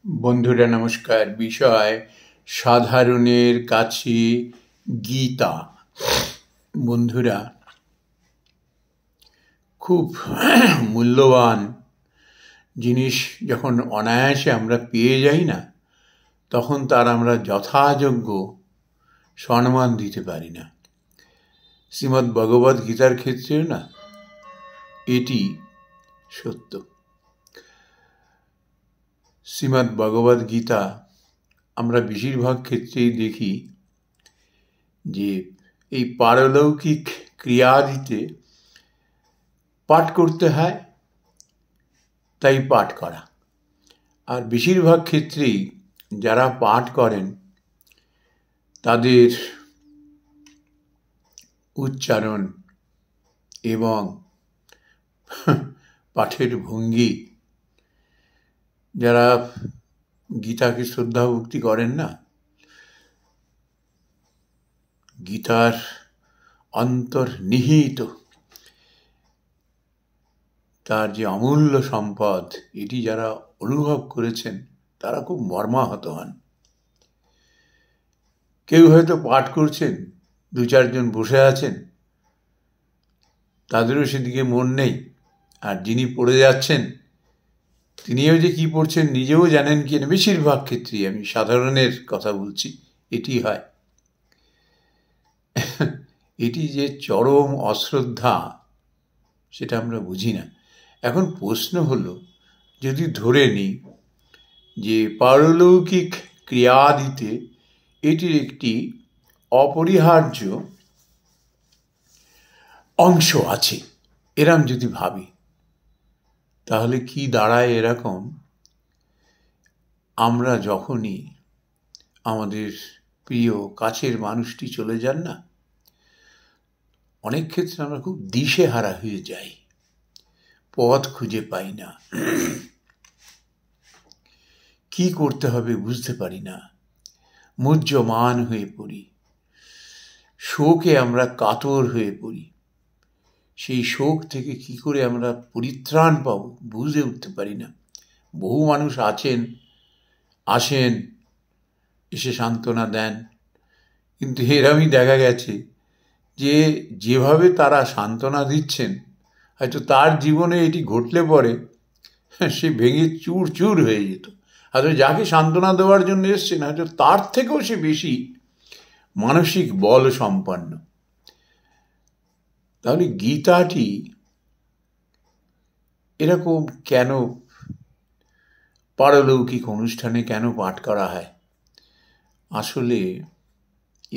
বন্ধুরা নমস্কার। বিষয় সাধারণের কাছে গীতা। বন্ধুরা, খুব মূল্যবান জিনিস যখন অনায়াসে আমরা পেয়ে যাই না, তখন তার আমরা যথাযোগ্য সম্মান দিতে পারি না। শ্রীমদ্ ভগবদ্ গীতার ক্ষেত্রেও না এটি সত্য। শ্রীমদ্ ভগবদ্ গীতা আমরা বেশিরভাগ ক্ষেত্রেই দেখি যে এই পারলৌকিক ক্রিয়াদিতে পাঠ করতে হয়, তাই পাঠ করা। আর বেশিরভাগ ক্ষেত্রেই যারা পাঠ করেন তাদের উচ্চারণ এবং পাঠের ভঙ্গি, যারা গীতাকে শ্রদ্ধা ভক্তি করেন না, গীতার অন্তর্নিহিত তার যে অমূল্য সম্পদ, এটি যারা অনুভব করেছেন তারা খুব মর্মাহত হন। কেউ হয়তো পাঠ করছেন, দু চারজন বসে আছেন, তাদেরও সেদিকে মন নেই, আর যিনি পড়ে যাচ্ছেন তিনিও যে কি পড়ছেন নিজেও জানেন কি না। বেশিরভাগ ক্ষেত্রেই, আমি সাধারণের কথা বলছি, এটি হয়। এটি যে চরম অশ্রদ্ধা সেটা আমরা বুঝি না। এখন প্রশ্ন হলো, যদি ধরে নিই যে পারলৌকিক ক্রিয়াদিতে এটির একটি অপরিহার্য অংশ আছে, এরম যদি ভাবি, তাহলে কি দাঁড়ায় এরকম, আমরা যখনই আমাদের প্রিয় কাছের মানুষটি চলে যান না, অনেক ক্ষেত্রে আমরা খুব দিশেহারা হয়ে যাই, পথ খুঁজে পাই না, কি করতে হবে বুঝতে পারি না, মুহ্যমান হয়ে পড়ি, শোকে আমরা কাতর হয়ে পড়ি। সেই শোক থেকে কি করে আমরা পরিত্রাণ পাব বুঝে উঠতে পারি না। বহু মানুষ আসেন, এসে সান্ত্বনা দেন, কিন্তু এরমই দেখা গেছে যে যেভাবে তারা সান্ত্বনা দিচ্ছেন, হয়তো তার জীবনে এটি ঘটলে পরে সে ভেঙে চূর চূর হয়ে যেত। হয়তো যাকে সান্ত্বনা দেওয়ার জন্য এসছেন, হয়তো তার থেকেও সে বেশি মানসিক বল সম্পন্ন। তাহলে গীতাটি এরকম কেন পারলৌকিক অনুষ্ঠানে কেন পাঠ করা হয়? আসলে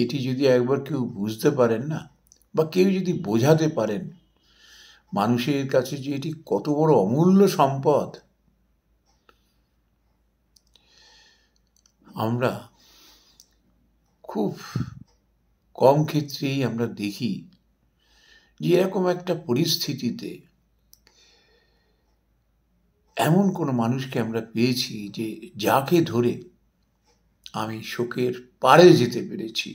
এটি যদি একবার কেউ বুঝতে পারেন না, বা কেউ যদি বোঝাতে পারেন মানুষের কাছে যে এটি কত বড় অমূল্য সম্পদ, আমরা খুব কম ক্ষেত্রেই আমরা দেখি যে এরকম একটা পরিস্থিতিতে এমন কোনো মানুষকে আমরা পেয়েছি যে যাকে ধরে আমি শোকের পারে যেতে পেরেছি,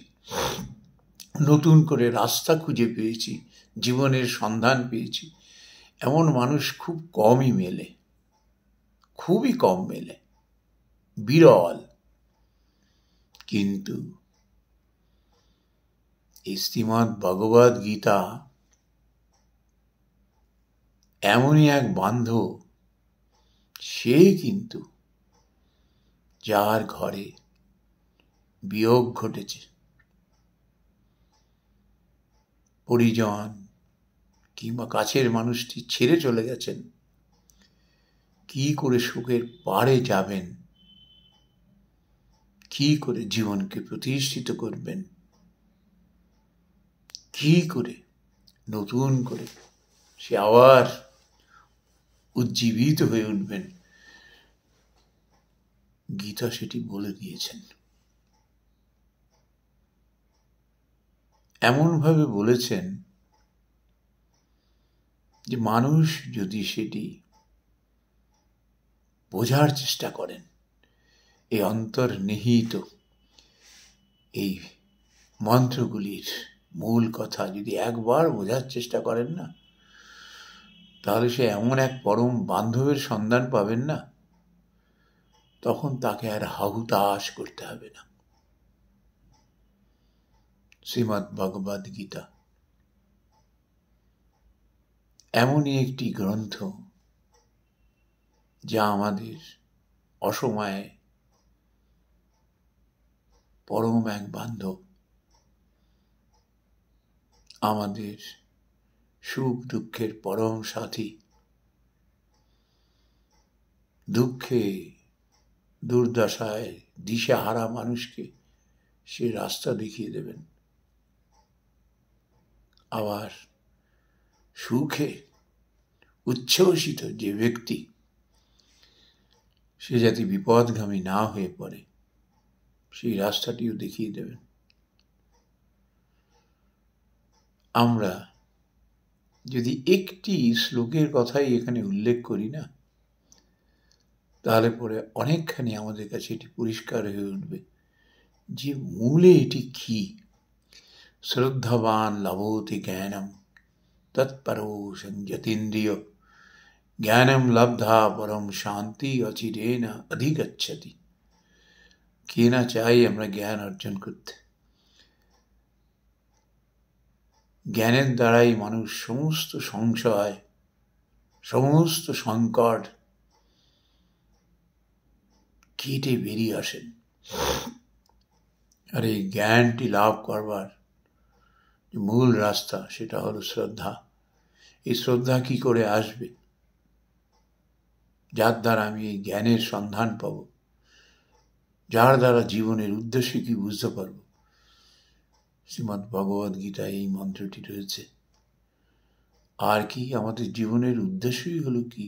নতুন করে রাস্তা খুঁজে পেয়েছি, জীবনের সন্ধান পেয়েছি। এমন মানুষ খুব কমই মেলে, খুবই কম মেলে, বিরল। কিন্তু এই শ্রীমদ্ ভগবদ্ গীতা এমনই এক বান্ধব, সে কিন্তু যার ঘরে বিয়োগ ঘটেছে, পরিজন কিংবা কাছের মানুষটি ছেড়ে চলে গেছেন, কি করে শোকের পারে যাবেন, কি করে জীবনকে প্রতিষ্ঠিত করবেন, কি করে নতুন করে সে আবার উজ্জীবিত হয়ে উঠবেন, গীতা সেটি বলে দিয়েছেন। এমনভাবে বলেছেন যে মানুষ যদি সেটি বোঝার চেষ্টা করেন, এই অন্তর্নিহিত এই মন্ত্রগুলির মূল কথা যদি একবার বোঝার চেষ্টা করেন না, তাহলে সে এমন এক পরম বান্ধবের সন্ধান পাবেন না, তখন তাকে আর হাহুতাশ করতে হবে না। শ্রীমদ্ ভগবদ গীতা এমনই একটি গ্রন্থ যা আমাদের অসময়ে পরম এক বান্ধব, আমাদের সুখ দুঃখের পরম সাথী, দুঃখে দুর্দশায় দিশেহারা মানুষকে সে রাস্তা দেখিয়ে দেবেন। আবার সুখে উচ্ছ্বসিত যে ব্যক্তি, সে যাতে বিপদগামী না হয়ে পড়ে সেই রাস্তাটিও দেখিয়ে দেবেন। আমরা যদি একটি শ্লোকের কথাই এখানে উল্লেখ করি না, তাহলে পরে অনেকখানি আমাদের কাছে এটি পরিষ্কার হয়ে উঠবে যে মূলে এটি কি। শ্রদ্ধাবান লভোতি জ্ঞানম তৎপরো সংযতীন্দ্রিয় জ্ঞানম লব্ধা পরম শান্তি অচিরেণ অধিগচ্ছতি। কে না চাই আমরা জ্ঞান অর্জন করতে? জ্ঞানের দ্বারাই মানুষ সমস্ত সংশয়, সমস্ত সংকট কেটে বেরিয়ে আসেন। আর এই জ্ঞানটি লাভ করবার মূল রাস্তা সেটা হলো শ্রদ্ধা। এই শ্রদ্ধা কি করে আসবে? যার দ্বারা আমি এই জ্ঞানের সন্ধান পাব, যার দ্বারা জীবনের উদ্দেশ্য কি বুঝতে পারব। শ্রীমদ্ ভগবদ গীতায় এই মন্ত্রটি রয়েছে। আর কি আমাদের জীবনের উদ্দেশ্যই হলো কি?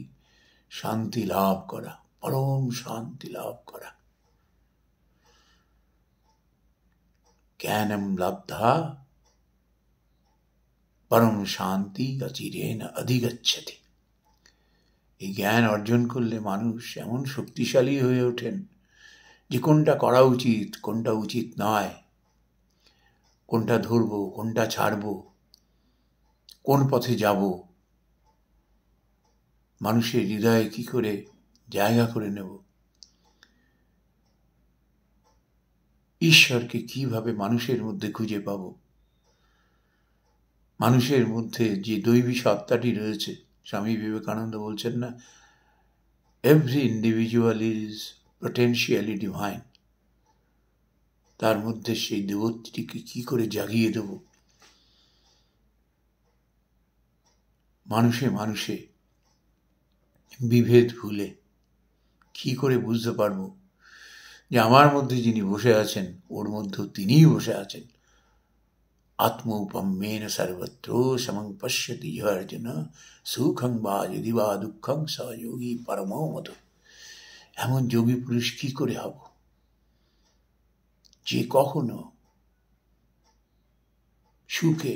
শান্তি লাভ করা, পরম শান্তি লাভ করা। জ্ঞানম লব্ধা পরম শান্তি অচিরেণ অধিগচ্ছতি। এই জ্ঞান অর্জন করলে মানুষ এমন শক্তিশালী হয়ে ওঠেন যে কোনটা করা উচিত, কোনটা উচিত নয়, কোনটা ধরব, কোনটা ছাড়ব, কোন পথে যাব, মানুষের হৃদয়ে কি করে জায়গা করে নেব, ঈশ্বরকে কিভাবে মানুষের মধ্যে খুঁজে পাব, মানুষের মধ্যে যে দৈবী সত্তাটি রয়েছে। স্বামী বিবেকানন্দ বলছেন না, every individual is potentially divine. তার মধ্যে সেই দেবত্বটিকে কি করে জাগিয়ে দেব? মানুষে মানুষে বিভেদ ভুলে কি করে বুঝতে পারবো যে আমার মধ্যে যিনি বসে আছেন ওর মধ্যেও তিনিই বসে আছেন। আত্মৌপম্যেন সর্বত্র সমং পশ্যতি ইহ অর্জুন সুখং বা যদি বা দুঃখং স যোগী পরমো মত। এমন যোগী পুরুষ কি করে হব যে কখনো সুখে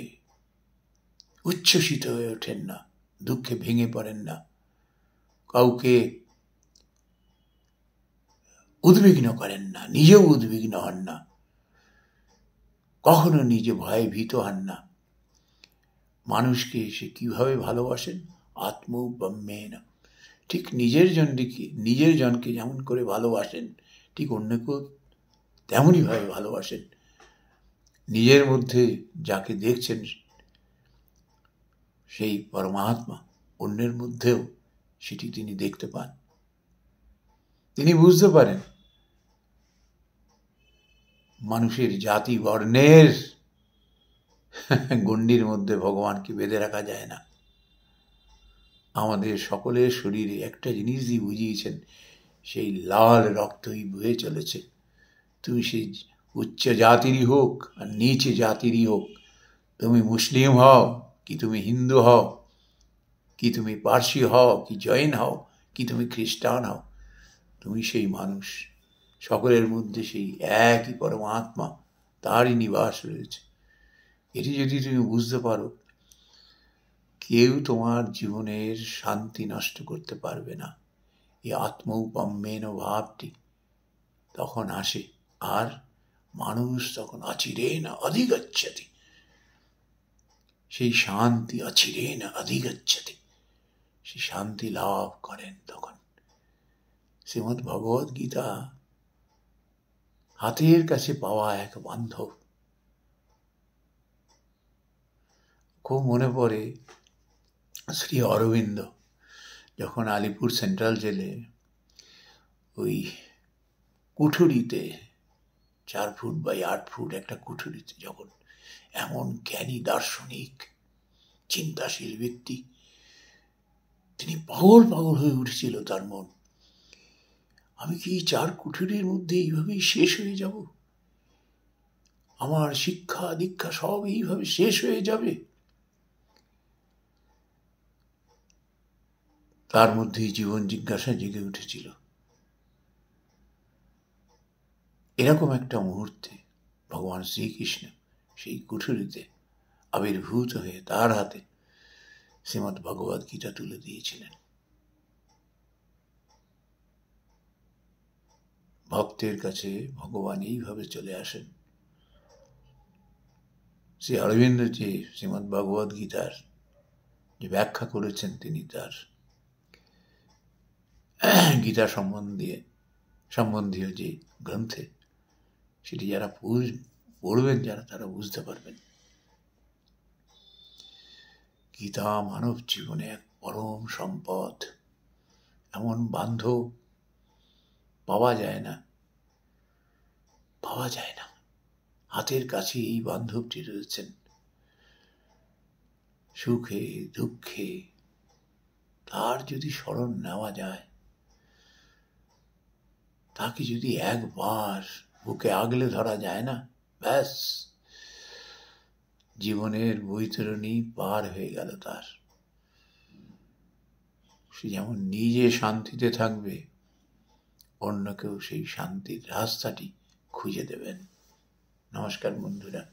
উচ্ছ্বসিত হয়ে ওঠেন না, দুঃখে ভেঙে পড়েন না, কাউকে উদ্বিগ্ন করেন না, নিজেও উদ্বিগ্ন হন না, কখনো নিজে ভয়ে ভীত হন না। মানুষকে সে কিভাবে ভালোবাসেন? আত্মৌপম্যেন। ঠিক নিজের জনকে যেমন করে ভালোবাসেন, ঠিক অন্যকেও তেমনই ভাবে ভালোবাসেন। নিজের মধ্যে যাকে দেখছেন সেই পরমাত্মা অন্যের মধ্যেও সেটি তিনি দেখতে পান, তিনি বুঝতে পারেন। মানুষের জাতি বর্ণের গণ্ডির মধ্যে ভগবানকে বেঁধে রাখা যায় না। আমাদের সকলের শরীরে একটা জিনিস দিয়ে বুঝিয়েছেন, সেই লাল রক্তই বয়ে চলেছে। তুমি সেই উচ্চ জাতিরই হোক আর নিচ জাতিরই হোক, তুমি মুসলিম হও কি তুমি হিন্দু হও, কি তুমি পার্সি হও কি জৈন হও, কি তুমি খ্রিস্টান হও, তুমি সেই মানুষ। সকলের মধ্যে সেই একই পরমাত্মা, তারই নিবাস রয়েছে। এটি যদি তুমি বুঝতে পারো, কেউ তোমার জীবনের শান্তি নষ্ট করতে পারবে না। এই আত্মৌপম্যেন ভাবটি তখন আসে, আর মানুষ তখন অচিরেণ অধিগচ্ছতি। সেই শান্তি অচিরেণ অধিগচ্ছতি, সেই শান্তি লাভ করেন তখন। শ্রীমদ্ ভগবদ গীতা হাতের কাছে পাওয়া এক বান্ধব। খুব মনে পড়ে শ্রী অরবিন্দ যখন আলিপুর সেন্ট্রাল জেলে ওই কুঠুরিতে 4 ফুট বাই 8 ফুট একটা কুঠুরিতে যখন এমন জ্ঞানী দার্শনিক চিন্তাশীল ব্যক্তি, তিনি পাগল পাগল হয়ে উঠেছিল তার মন। আমি কি 4 কুঠুরির মধ্যে এইভাবেই শেষ হয়ে যাব? আমার শিক্ষা দীক্ষা সব এইভাবে শেষ হয়ে যাবে? তার মধ্যেই জীবন জিজ্ঞাসা জেগে উঠেছিল। এরকম একটা মুহূর্তে ভগবান শ্রীকৃষ্ণ সেই কুঠুরিতে আবির্ভূত হয়ে তার হাতে শ্রীমদ্ ভগবদ গীতা তুলে দিয়েছিলেন। ভক্তের কাছে ভগবান এইভাবে চলে আসেন। শ্রী অরবিন্দ যে শ্রীমদ্ ভগবদ গীতার যে ব্যাখ্যা করেছেন, তিনি তার গীতা সম্বন্ধীয় যে গ্রন্থে, সেটি যারা পড়বেন, যারা তারা বুঝতে পারবেন। গীতা মানব জীবনে এক পরম সম্পদ। এমন বান্ধব পাওয়া যায় না। হাতের কাছে এই বান্ধবটি রয়েছেন। সুখে দুঃখে তার যদি শরণ নেওয়া যায়, তাকে যদি একবার বুকে আগলে ধরা যায় না, ব্যাস জীবনের বৈতরণী পার হয়ে গেল তার। সে যেমন নিজে শান্তিতে থাকবে, অন্যকেও সেই শান্তির রাস্তাটি খুঁজে দেবেন। নমস্কার বন্ধুরা।